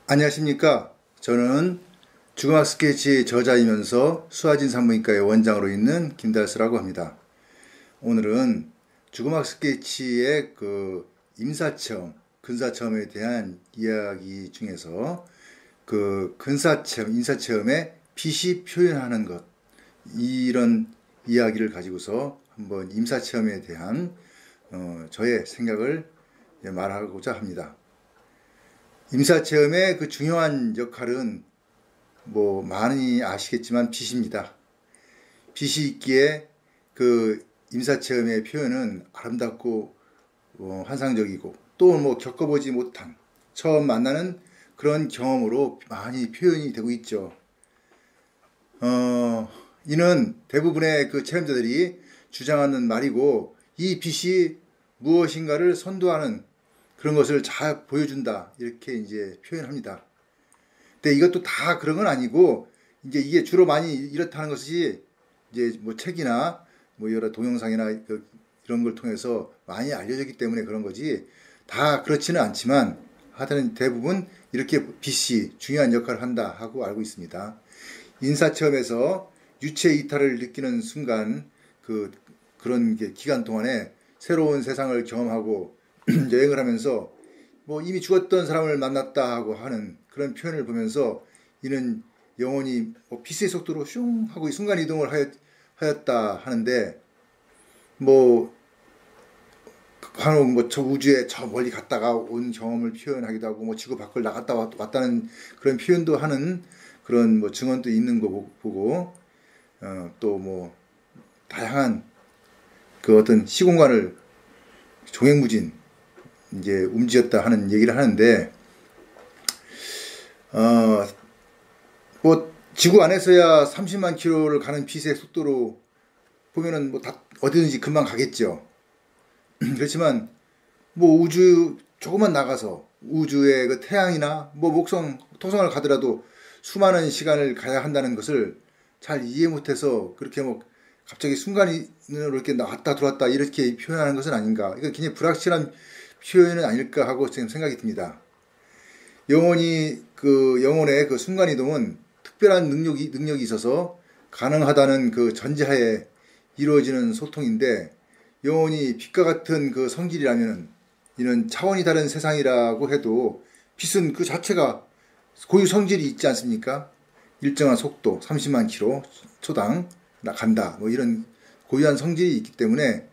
안녕하십니까. 저는 주금학 스케치 저자이면서 수아진 산부인과의 원장으로 있는 김달수라고 합니다. 오늘은 주금학 스케치의 임사체험, 근사체험에 대한 이야기 중에서 근사체험, 인사체험의 빛이 표현하는 것, 이런 이야기를 가지고서 한번 임사체험에 대한 저의 생각을 말하고자 합니다. 임사체험의 중요한 역할은 많이 아시겠지만 빛입니다. 빛이 있기에 임사체험의 표현은 아름답고 환상적이고 또 겪어보지 못한 처음 만나는 그런 경험으로 많이 표현이 되고 있죠. 이는 대부분의 체험자들이 주장하는 말이고, 이 빛이 무엇인가를 선도하는 그런 것을 잘 보여준다, 이렇게 이제 표현합니다. 근데 이것도 다 그런 건 아니고, 이제 이게 주로 많이 이렇다는 것이 이제 책이나 여러 동영상이나 이런 걸 통해서 많이 알려졌기 때문에 그런 거지, 다 그렇지는 않지만 하여튼 대부분 이렇게 빛이 중요한 역할을 한다 하고 알고 있습니다. 인사체험에서 유체 이탈을 느끼는 순간, 그런 기간 동안에 새로운 세상을 경험하고 여행을 하면서 이미 죽었던 사람을 만났다 하고 하는 그런 표현을 보면서, 이는 영혼이 빛의 속도로 슝 하고 순간 이동을 하였다 하는데, 간혹 저 우주에 저 멀리 갔다가 온 경험을 표현하기도 하고, 지구 밖을 나갔다 왔다는 그런 표현도 하는 그런 증언도 있는 거 보고, 또 다양한 어떤 시공간을 종횡무진 이제 움직였다 하는 얘기를 하는데, 지구 안에서야 30만 킬로를 가는 빛의 속도로 보면은 다 어디든지 금방 가겠죠. 그렇지만 우주 조금만 나가서 우주의 태양이나 목성, 토성을 가더라도 수많은 시간을 가야 한다는 것을 잘 이해 못해서 그렇게 갑자기 순간으로 이렇게 왔다 들어왔다 이렇게 표현하는 것은 아닌가. 이거 굉장히 불확실한 표현은 아닐까 하고 지금 생각이 듭니다. 영혼의 순간이동은 특별한 능력이 있어서 가능하다는 전제하에 이루어지는 소통인데, 영혼이 빛과 같은 성질이라면 이는 차원이 다른 세상이라고 해도, 빛은 그 자체가 고유 성질이 있지 않습니까? 일정한 속도 30만 킬로 초당 간다, 이런 고유한 성질이 있기 때문에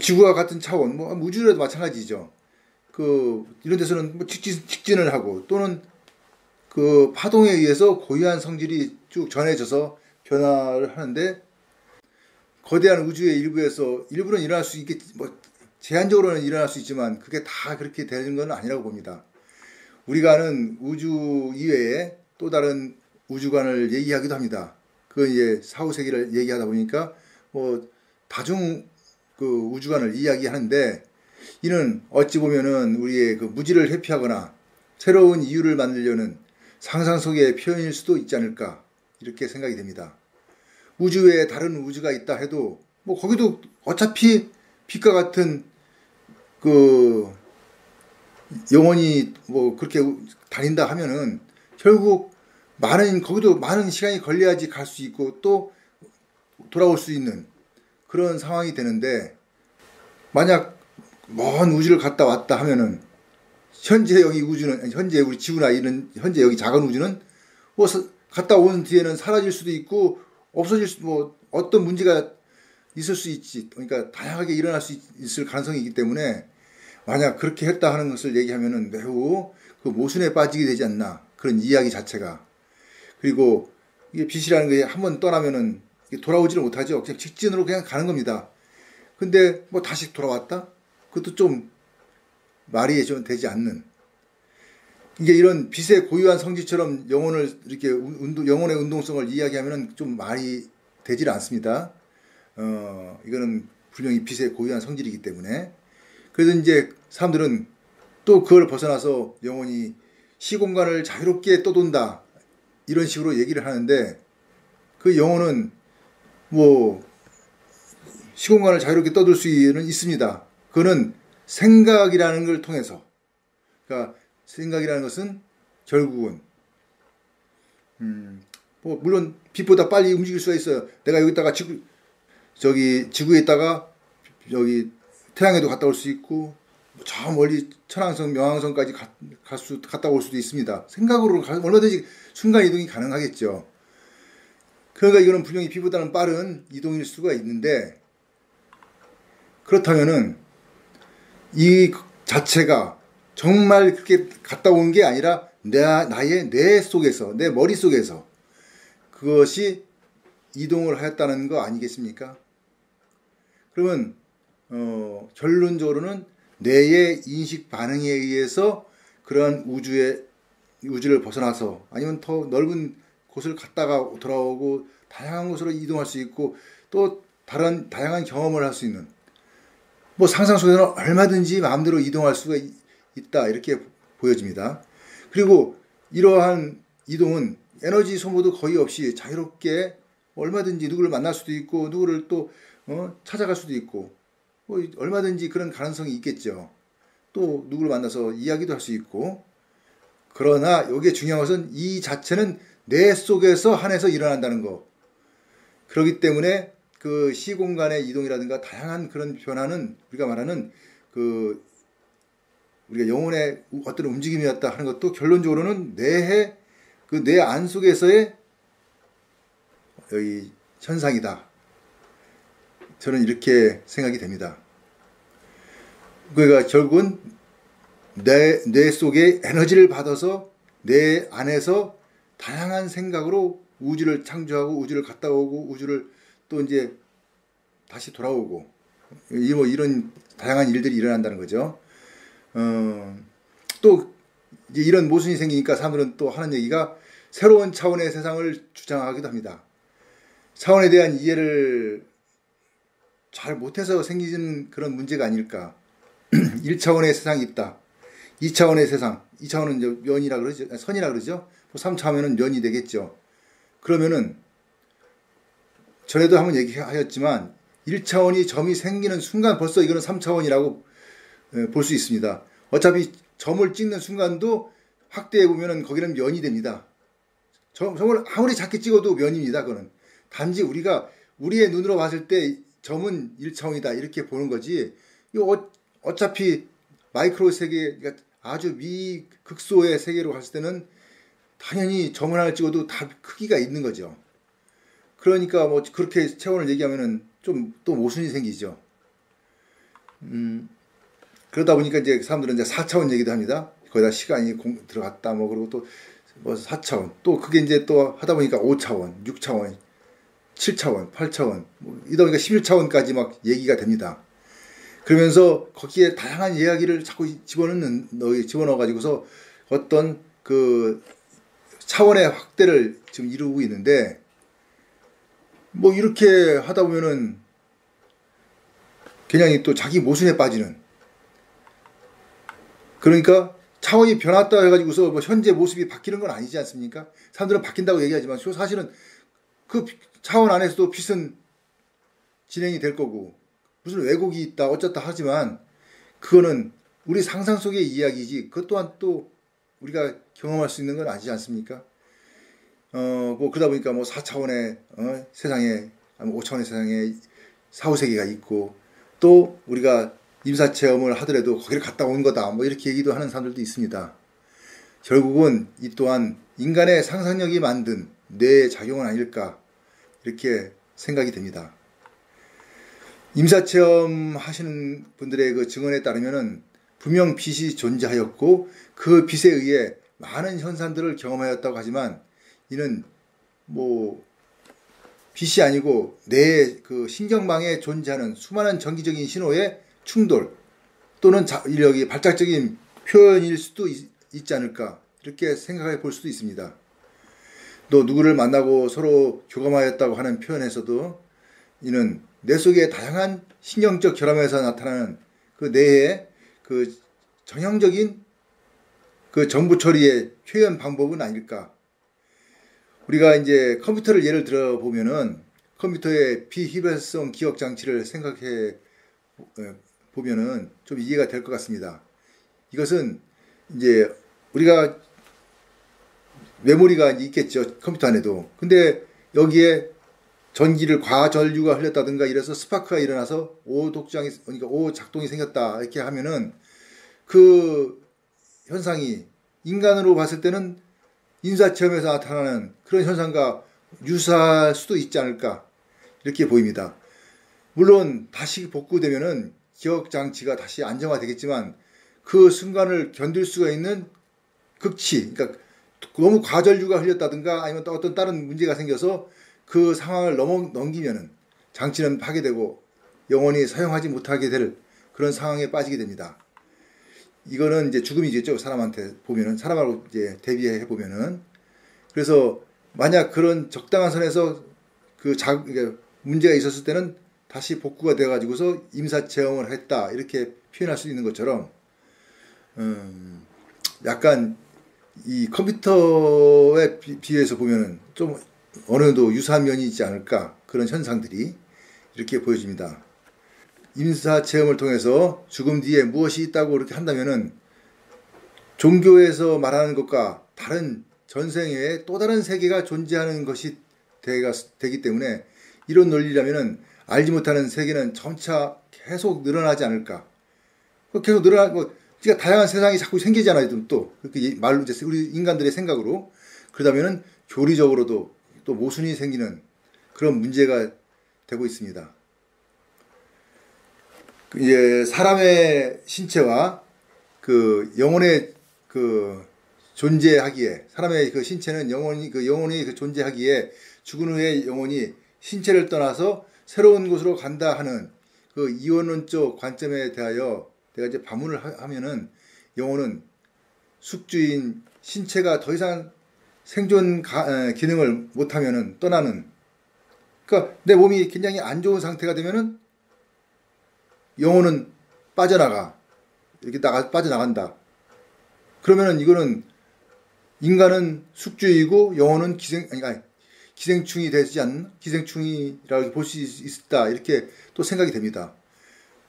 지구와 같은 차원, 우주라도 마찬가지죠. 이런 데서는 직진을 하고, 또는 파동에 의해서 고유한 성질이 쭉 전해져서 변화를 하는데, 거대한 우주의 일부는 일어날 수 제한적으로는 일어날 수 있지만 그게 다 그렇게 되는 건 아니라고 봅니다. 우리가 아는 우주 이외에 또 다른 우주관을 얘기하기도 합니다. 이제 사후세계를 얘기하다 보니까 다중 우주관을 이야기하는데, 이는 어찌 보면은 우리의 무지를 회피하거나 새로운 이유를 만들려는 상상 속의 표현일 수도 있지 않을까, 이렇게 생각이 됩니다. 우주 외에 다른 우주가 있다 해도 거기도 어차피 빛과 같은 영혼이 그렇게 다닌다 하면은 결국 거기도 많은 시간이 걸려야지 갈 수 있고 또 돌아올 수 있는 그런 상황이 되는데, 만약 먼 우주를 갔다 왔다 하면은 현재 우리 지구나 이런 현재 여기 작은 우주는 갔다 온 뒤에는 사라질 수도 있고 없어질 어떤 문제가 있을 수 있지. 그러니까 다양하게 일어날 수 있을 가능성이 있기 때문에, 만약 그렇게 했다 하는 것을 얘기하면은 매우 모순에 빠지게 되지 않나, 그런 이야기 자체가. 그리고 이게 빛이라는 게 한번 떠나면은 돌아오지를 못하죠. 그냥 직진으로 그냥 가는 겁니다. 근데 다시 돌아왔다? 그것도 좀 말이 좀 되지 않는. 이게 이런 빛의 고유한 성질처럼 영혼을 이렇게 영혼의 운동성을 이야기하면은 좀 말이 되질 않습니다. 이거는 분명히 빛의 고유한 성질이기 때문에. 그래서 이제 사람들은 또 그걸 벗어나서 영혼이 시공간을 자유롭게 떠돈다, 이런 식으로 얘기를 하는데, 그 영혼은 시공간을 자유롭게 떠돌 수는 있습니다. 그거는 생각이라는 걸 통해서, 그러니까 생각이라는 것은 결국은 뭐 물론 빛보다 빨리 움직일 수가 있어요. 내가 여기다가 지구에 있다가 여기 태양에도 갔다 올 수 있고 저 멀리 천왕성, 명왕성까지 갔다 올 수도 있습니다. 생각으로 얼마든지 순간 이동이 가능하겠죠. 그러니까 이거는 분명히 빛보다는 빠른 이동일 수가 있는데, 그렇다면은 이 자체가 정말 그렇게 갔다 온 게 아니라 나의 뇌 속에서, 내 머릿속에서 그것이 이동을 하였다는 거 아니겠습니까? 그러면 결론적으로는 뇌의 인식 반응에 의해서 그러한 우주를 벗어나서 아니면 더 넓은 곳을 갔다가 돌아오고 다양한 곳으로 이동할 수 있고 또 다양한 경험을 할 수 있는, 뭐 상상 속에서는 얼마든지 마음대로 이동할 수가 있다, 이렇게 보여집니다. 그리고 이러한 이동은 에너지 소모도 거의 없이 자유롭게 얼마든지 누구를 만날 수도 있고 누구를 또 찾아갈 수도 있고 뭐 얼마든지 그런 가능성이 있겠죠. 또 누구를 만나서 이야기도 할 수 있고. 그러나 여기에 중요한 것은 이 자체는 뇌 속에서 한해서 일어난다는 거. 그렇기 때문에 그 시공간의 이동이라든가 다양한 그런 변화는 우리가 말하는 우리가 영혼의 어떤 움직임이었다 하는 것도 결론적으로는 뇌 안 속에서의 여기 현상이다. 저는 이렇게 생각이 됩니다. 그러니까 결국은 뇌 속에 에너지를 받아서 뇌 안에서 다양한 생각으로 우주를 창조하고 우주를 갔다 오고 우주를 또 이제 다시 돌아오고 뭐 이런 다양한 일들이 일어난다는 거죠. 또 이제 이런 모순이 생기니까 사람들은 또 하는 얘기가 새로운 차원의 세상을 주장하기도 합니다. 차원에 대한 이해를 잘 못해서 생기는 그런 문제가 아닐까. 1차원의 세상이 있다. 2차원의 세상, 2차원은 이제 면이라 그러죠. 선이라 그러죠. 3차원은 면이 되겠죠. 그러면은 전에도 한번 얘기하였지만 1차원이 점이 생기는 순간 벌써 이거는 3차원이라고 볼 수 있습니다. 어차피 점을 찍는 순간도 확대해 보면은 거기는 면이 됩니다. 점을 아무리 작게 찍어도 면입니다. 그거는 단지 우리가 우리의 눈으로 봤을 때 점은 1차원이다 이렇게 보는 거지. 이거 어차피 마이크로 세계, 그러니까 아주 극소의 세계로 갔을 때는 당연히 점을 하나 찍어도 다 크기가 있는 거죠. 그러니까 뭐 그렇게 차원을 얘기하면은 좀 또 모순이 생기죠. 그러다 보니까 이제 사람들은 이제 4차원 얘기도 합니다. 거기다 시간이 들어갔다 뭐 그리고 또 뭐 4차원 또 그게 이제 또 하다 보니까 5차원, 6차원, 7차원, 8차원 이러다 보니까 11차원까지 막 얘기가 됩니다. 그러면서 거기에 다양한 이야기를 자꾸 집어넣어 가지고서 어떤 그 차원의 확대를 지금 이루고 있는데, 뭐 이렇게 하다 보면은 굉장히 또 자기 모순에 빠지는, 그러니까 차원이 변했다 해가지고서 뭐 현재 모습이 바뀌는 건 아니지 않습니까? 사람들은 바뀐다고 얘기하지만 사실은 그 차원 안에서도 빛은 진행이 될 거고 무슨 왜곡이 있다 어쩌다 하지만 그거는 우리 상상 속의 이야기지 그것 또한 또 우리가 경험할 수 있는 건 아니지 않습니까? 뭐 그러다 보니까 뭐 4차원의 세상에, 5차원의 세상에 사후세계가 있고 또 우리가 임사체험을 하더라도 거기를 갔다 온 거다 뭐 이렇게 얘기도 하는 사람들도 있습니다. 결국은 이 또한 인간의 상상력이 만든 뇌의 작용은 아닐까 이렇게 생각이 됩니다. 임사체험 하시는 분들의 그 증언에 따르면은 분명 빛이 존재하였고 그 빛에 의해 많은 현상들을 경험하였다고 하지만 이는 뭐 빛이 아니고 뇌의 그 신경망에 존재하는 수많은 정기적인 신호의 충돌 또는 여기 발작적인 표현일 수도 있지 않을까 이렇게 생각해 볼 수도 있습니다. 또 누구를 만나고 서로 교감하였다고 하는 표현에서도 이는 뇌 속의 다양한 신경적 결함에서 나타나는 그 뇌의 그 전형적인 그 정보 처리의 표현 방법은 아닐까. 우리가 이제 컴퓨터를 예를 들어 보면은 컴퓨터의 비희발성 기억 장치를 생각해 보면은 좀 이해가 될 것 같습니다. 이것은 이제 우리가 메모리가 있겠죠. 컴퓨터 안에도. 근데 여기에 전기를 과전류가 흘렸다든가 이래서 스파크가 일어나서 오독장이, 그러니까 오작동이 생겼다. 이렇게 하면은 그 현상이 인간으로 봤을 때는 인사체험에서 나타나는 그런 현상과 유사할 수도 있지 않을까. 이렇게 보입니다. 물론 다시 복구되면은 기억장치가 다시 안정화되겠지만 그 순간을 견딜 수가 있는 극치, 그러니까 너무 과전류가 흘렸다든가 아니면 또 어떤 다른 문제가 생겨서 그 상황을 넘기면은 장치는 파괴되고 영원히 사용하지 못하게 될 그런 상황에 빠지게 됩니다. 이거는 이제 죽음이겠죠. 사람한테 보면은, 사람하고 이제 대비해 보면은. 그래서 만약 그런 적당한 선에서 그러니까 문제가 있었을 때는 다시 복구가 되어 가지고서 임사 체험을 했다. 이렇게 표현할 수 있는 것처럼, 약간 이 컴퓨터에 비해서 보면은 좀 어느 정도 유사한 면이 있지 않을까. 그런 현상들이 이렇게 보여집니다. 임사 체험을 통해서 죽음 뒤에 무엇이 있다고 이렇게 한다면은 종교에서 말하는 것과 다른 전생에 또 다른 세계가 존재하는 것이 되기 때문에 이런 논리라면은 알지 못하는 세계는 점차 계속 늘어나지 않을까. 계속 늘어나고, 그러니까 다양한 세상이 자꾸 생기잖아요. 또 그렇게 말로 이제 우리 인간들의 생각으로. 그러다면은 교리적으로도 또 모순이 생기는 그런 문제가 되고 있습니다. 이제 사람의 신체와 그 영혼의 그 존재하기에, 사람의 그 신체는 영혼이 그 존재하기에 죽은 후에 영혼이 신체를 떠나서 새로운 곳으로 간다 하는 그 이원론적 관점에 대하여 내가 이제 반문을 하면은, 영혼은 숙주인 신체가 더 이상 생존 기능을 못하면은 떠나는, 그러니까 내 몸이 굉장히 안 좋은 상태가 되면은 영혼은 이렇게 빠져나간다. 그러면은 이거는 인간은 숙주이고 영혼은 기생충이 되지 않는, 기생충이라고 볼 수 있다. 이렇게 또 생각이 됩니다.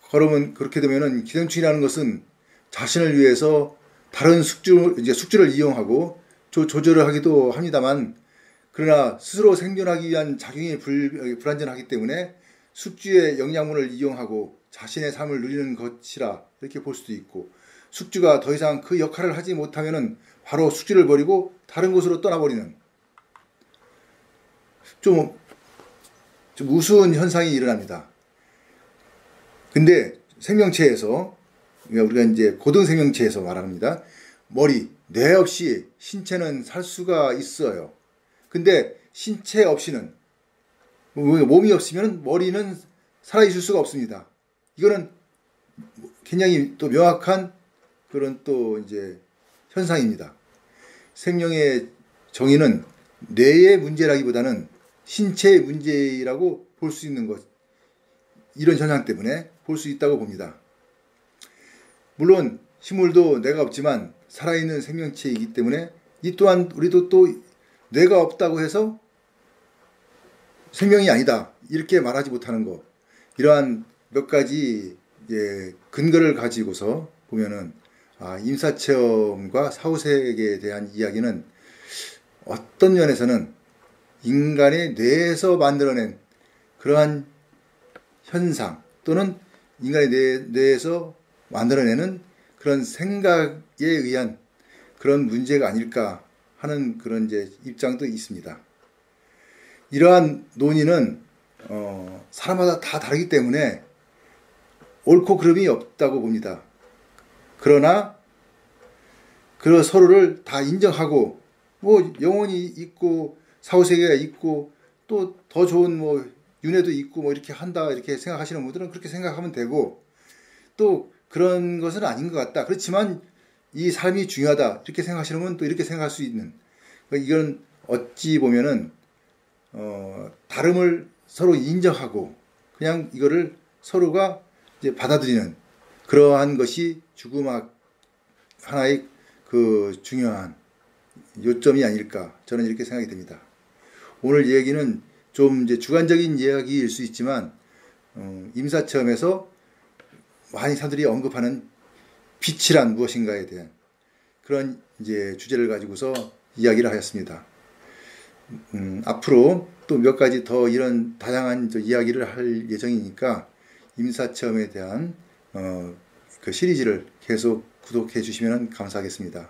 그러면 그렇게 되면은 기생충이라는 것은 자신을 위해서 다른 숙주를 이용하고 조절을 하기도 합니다만, 그러나 스스로 생존하기 위한 작용이 불완전하기 때문에 숙주의 영양분을 이용하고 자신의 삶을 누리는 것이라 이렇게 볼 수도 있고, 숙주가 더 이상 그 역할을 하지 못하면은 바로 숙주를 버리고 다른 곳으로 떠나버리는 좀 우스운 현상이 일어납니다. 근데 생명체에서, 우리가 이제 고등 생명체에서 말합니다. 뇌 없이 신체는 살 수가 있어요. 근데 신체 없이는, 몸이 없으면 머리는 살아있을 수가 없습니다. 이거는 굉장히 또 명확한 그런 또 이제 현상입니다. 생명의 정의는 뇌의 문제라기보다는 신체의 문제라고 볼 수 있는 것, 이런 현상 때문에 볼 수 있다고 봅니다. 물론 식물도 뇌가 없지만 살아있는 생명체이기 때문에 이 또한 우리도 또 뇌가 없다고 해서 생명이 아니다 이렇게 말하지 못하는 것, 이러한 몇 가지 근거를 가지고서 보면은 임사체험과 사후세계에 대한 이야기는 어떤 면에서는 인간의 뇌에서 만들어낸 그러한 현상, 또는 인간의 뇌에서 만들어내는 그런 생각에 의한 그런 문제가 아닐까 하는 그런 이제 입장도 있습니다. 이러한 논의는 사람마다 다 다르기 때문에 옳고 그름이 없다고 봅니다. 그러나 서로를 다 인정하고, 영혼이 있고 사후세계가 있고 또 더 좋은 윤회도 있고 이렇게 한다 이렇게 생각하시는 분들은 그렇게 생각하면 되고, 또 그런 것은 아닌 것 같다, 그렇지만 이 삶이 중요하다 이렇게 생각하시는 분은 또 이렇게 생각할 수 있는, 이건 어찌 보면은 다름을 서로 인정하고 그냥 이거를 서로가 이제 받아들이는 그러한 것이 죽음학 하나의 그 중요한 요점이 아닐까, 저는 이렇게 생각이 됩니다. 오늘 얘기는 좀 이제 주관적인 이야기일 수 있지만, 임사체험에서 많이 사람들이 언급하는 빛이란 무엇인가에 대한 그런 이제 주제를 가지고서 이야기를 하였습니다. 앞으로 또 몇 가지 더 이런 다양한 이야기를 할 예정이니까 임사체험에 대한 그 시리즈를 계속 구독해 주시면 감사하겠습니다.